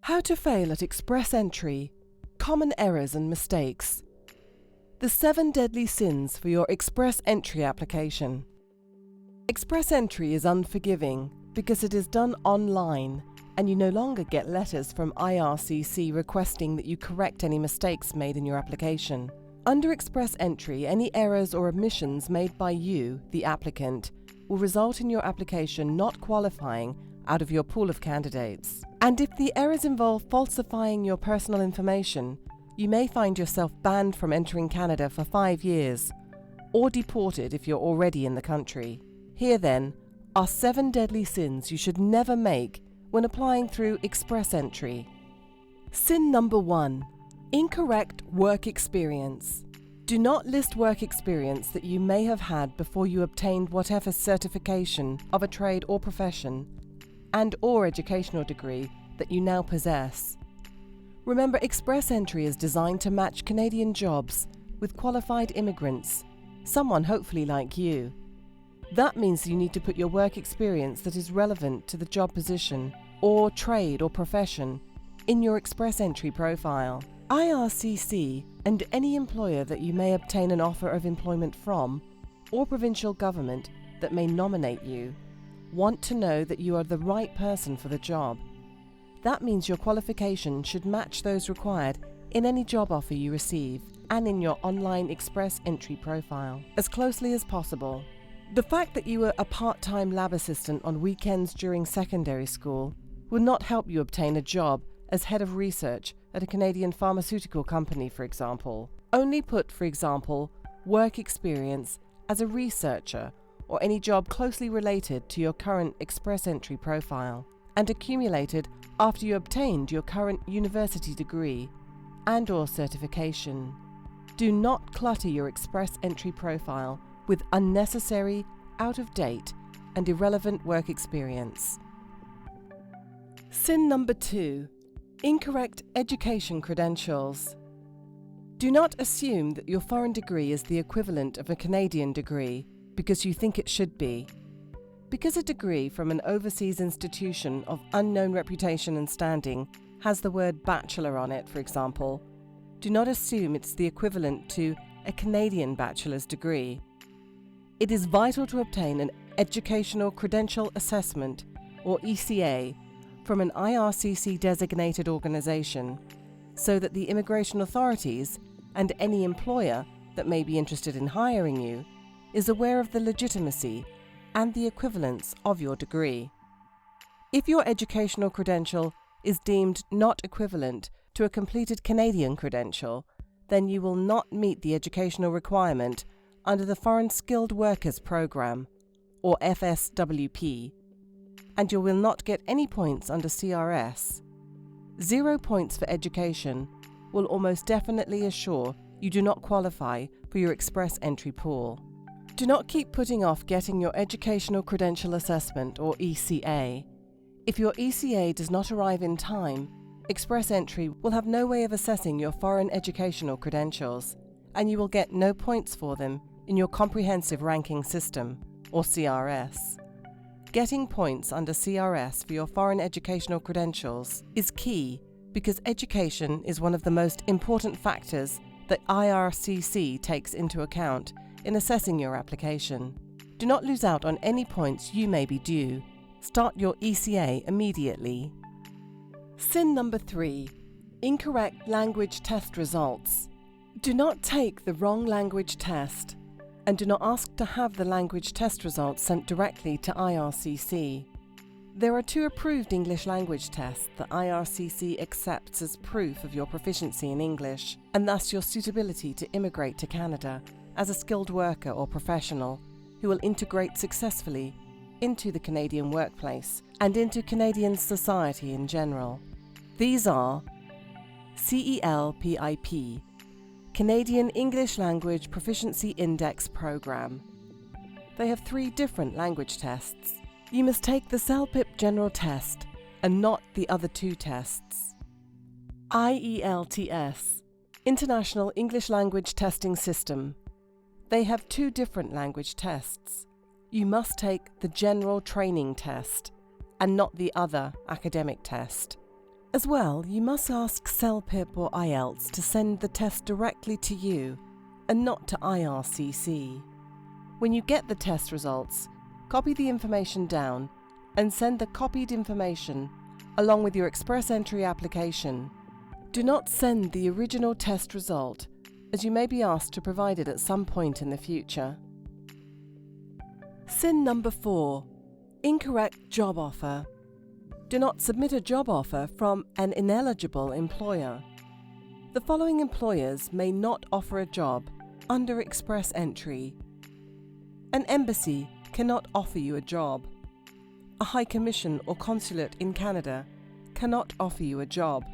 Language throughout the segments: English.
How to fail at express entry, common errors and mistakes. The 7 deadly sins for your express entry application. Express entry is unforgiving because it is done online and you no longer get letters from IRCC requesting that you correct any mistakes made in your application. Under express entry, any errors or omissions made by you, the applicant, will result in your application not qualifying out of your pool of candidates. And if the errors involve falsifying your personal information, you may find yourself banned from entering Canada for 5 years, or deported if you're already in the country. Here then are 7 deadly sins you should never make when applying through express entry. Sin number 1. Incorrect work experience. Do not list work experience that you may have had before you obtained whatever certification of a trade or profession and/or educational degree that you now possess. Remember, express entry is designed to match Canadian jobs with qualified immigrants, someone hopefully like you. That means you need to put your work experience that is relevant to the job position or trade or profession in your express entry profile. IRCC and any employer that you may obtain an offer of employment from, or provincial government that may nominate you, want to know that you are the right person for the job. That means your qualifications should match those required in any job offer you receive and in your online express entry profile as closely as possible. The fact that you were a part-time lab assistant on weekends during secondary school will not help you obtain a job as head of research at a Canadian pharmaceutical company, for example. Only put, for example, work experience as a researcher or any job closely related to your current express entry profile and accumulated after you obtained your current university degree and/or certification. Do not clutter your express entry profile with unnecessary, out-of-date and irrelevant work experience. Sin number 2. Incorrect education credentials. Do not assume that your foreign degree is the equivalent of a Canadian degree because you think it should be. Because a degree from an overseas institution of unknown reputation and standing has the word bachelor on it, for example, do not assume it's the equivalent to a Canadian bachelor's degree. It is vital to obtain an Educational Credential Assessment, or ECA, from an IRCC designated organisation, so that the immigration authorities and any employer that may be interested in hiring you is aware of the legitimacy and the equivalence of your degree. If your educational credential is deemed not equivalent to a completed Canadian credential, then you will not meet the educational requirement under the Foreign Skilled Workers Programme, or FSWP, and you will not get any points under CRS. 0 points for education will almost definitely assure you do not qualify for your express entry pool. Do not keep putting off getting your Educational Credential Assessment, or ECA. If your ECA does not arrive in time, express entry will have no way of assessing your foreign educational credentials, and you will get no points for them in your Comprehensive Ranking System, or CRS. Getting points under CRS for your foreign educational credentials is key because education is one of the most important factors that IRCC takes into account in assessing your application. Do not lose out on any points you may be due. Start your ECA immediately. Sin number 3. Incorrect language test results. Do not take the wrong language test, and do not ask to have the language test results sent directly to IRCC. There are 2 approved English language tests that IRCC accepts as proof of your proficiency in English, and thus your suitability to immigrate to Canada as a skilled worker or professional who will integrate successfully into the Canadian workplace and into Canadian society in general. These are CELPIP, Canadian English Language Proficiency Index Programme. They have 3 different language tests. You must take the CELPIP General Test and not the other 2 tests. IELTS, International English Language Testing System. They have 2 different language tests. You must take the General Training Test and not the other academic test. As well, you must ask CELPIP or IELTS to send the test directly to you and not to IRCC. When you get the test results, copy the information down and send the copied information along with your express entry application. Do not send the original test result, as you may be asked to provide it at some point in the future. Sin number 4. Incorrect job offer. Do not submit a job offer from an ineligible employer. The following employers may not offer a job under express entry. An embassy cannot offer you a job. A high commission or consulate in Canada cannot offer you a job.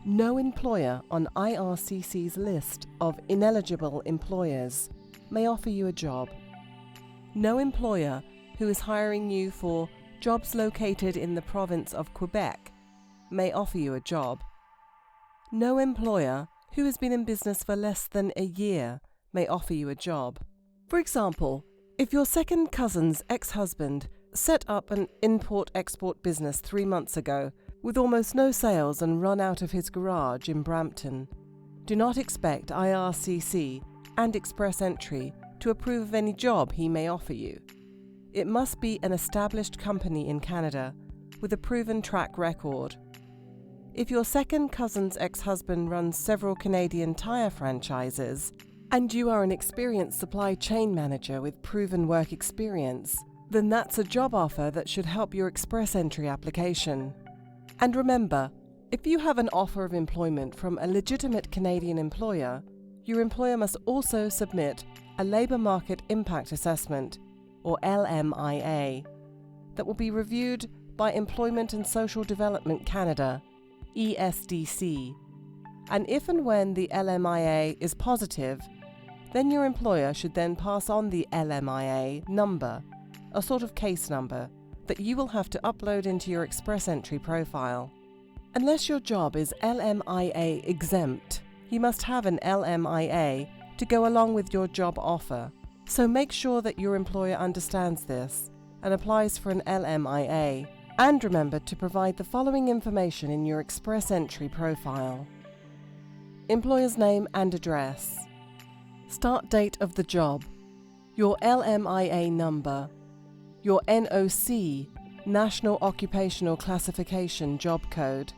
No employer on IRCC's list of ineligible employers may offer you a job. No employer who is hiring you for jobs located in the province of Quebec may offer you a job. No employer who has been in business for less than a year may offer you a job. For example, if your second cousin's ex-husband set up an import-export business 3 months ago with almost no sales and run out of his garage in Brampton, do not expect IRCC and express entry to approve of any job he may offer you. It must be an established company in Canada with a proven track record. If your second cousin's ex-husband runs several Canadian tire franchises and you are an experienced supply chain manager with proven work experience, then that's a job offer that should help your express entry application. And remember, if you have an offer of employment from a legitimate Canadian employer, your employer must also submit a Labour Market Impact Assessment, or LMIA, that will be reviewed by Employment and Social Development Canada, ESDC. And if and when the LMIA is positive, then your employer should then pass on the LMIA number, a sort of case number, that you will have to upload into your express entry profile. Unless your job is LMIA exempt, you must have an LMIA to go along with your job offer. So make sure that your employer understands this and applies for an LMIA. And remember to provide the following information in your express entry profile: employer's name and address, start date of the job, your LMIA number, your NOC, National Occupational Classification job code.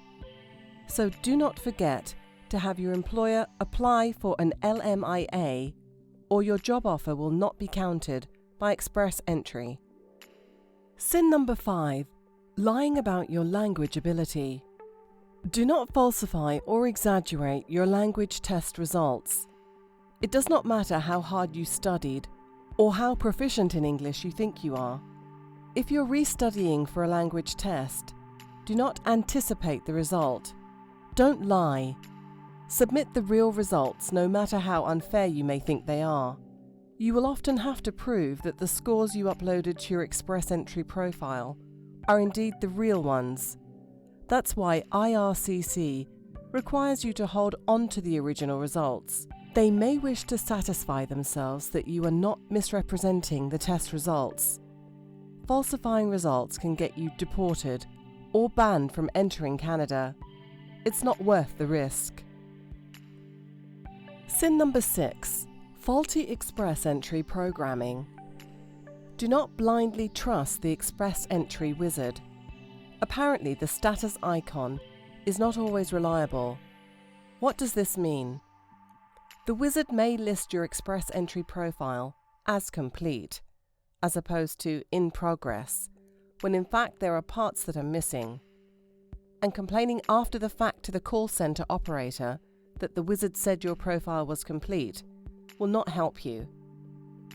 So do not forget to have your employer apply for an LMIA, or your job offer will not be counted by express entry. Sin number 5. Lying about your language ability. Do not falsify or exaggerate your language test results. It does not matter how hard you studied or how proficient in English you think you are. If you're restudying for a language test, do not anticipate the result. Don't lie. Submit the real results no matter how unfair you may think they are. You will often have to prove that the scores you uploaded to your express entry profile are indeed the real ones. That's why IRCC requires you to hold on to the original results. They may wish to satisfy themselves that you are not misrepresenting the test results. Falsifying results can get you deported or banned from entering Canada. It's not worth the risk. Sin number 6. Faulty express entry programming. Do not blindly trust the express entry wizard. Apparently, the status icon is not always reliable. What does this mean? The wizard may list your express entry profile as complete, as opposed to in progress, when in fact there are parts that are missing. And complaining after the fact to the call center operator that the wizard said your profile was complete will not help you.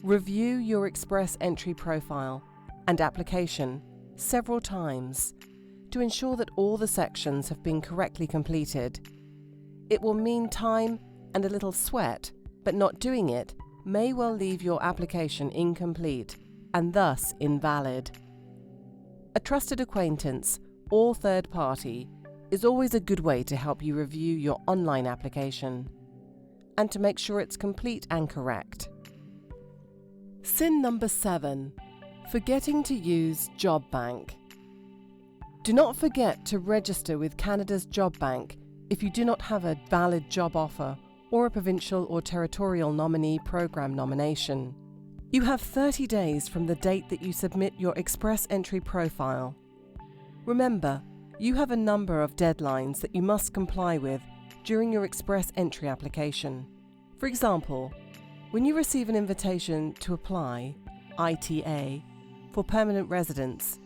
Review your express entry profile and application several times to ensure that all the sections have been correctly completed. It will mean time and a little sweat, but not doing it may well leave your application incomplete and thus invalid. A trusted acquaintance or third party is always a good way to help you review your online application and to make sure it's complete and correct. Sin number 7. Forgetting to use Job Bank. Do not forget to register with Canada's Job Bank if you do not have a valid job offer or a provincial or territorial nominee program nomination. You have 30 days from the date that you submit your express entry profile. Remember, you have a number of deadlines that you must comply with during your express entry application. For example, when you receive an invitation to apply, ITA, for permanent residence,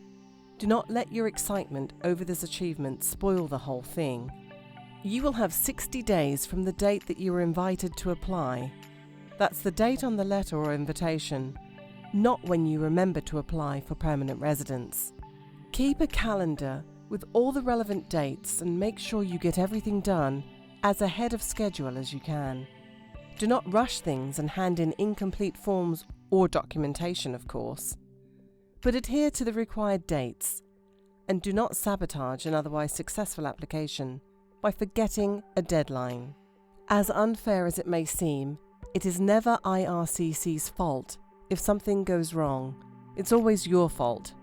do not let your excitement over this achievement spoil the whole thing. You will have 60 days from the date that you were invited to apply. That's the date on the letter or invitation, not when you remember to apply for permanent residence. Keep a calendar with all the relevant dates and make sure you get everything done as ahead of schedule as you can. Do not rush things and hand in incomplete forms or documentation, of course. But adhere to the required dates and do not sabotage an otherwise successful application by forgetting a deadline. As unfair as it may seem, it is never IRCC's fault if something goes wrong. It's always your fault.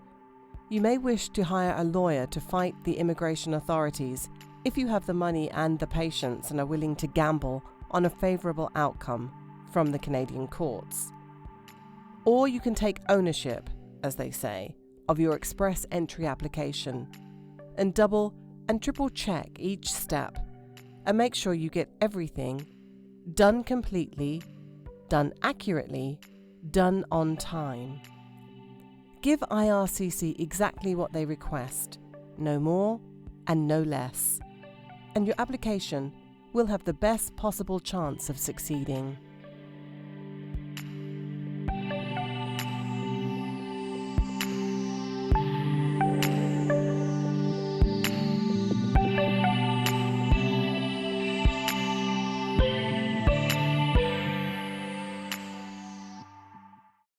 You may wish to hire a lawyer to fight the immigration authorities if you have the money and the patience and are willing to gamble on a favourable outcome from the Canadian courts. Or you can take ownership, as they say, of your express entry application and double and triple check each step and make sure you get everything done completely, done accurately, done on time. Give IRCC exactly what they request, no more and no less, and your application will have the best possible chance of succeeding.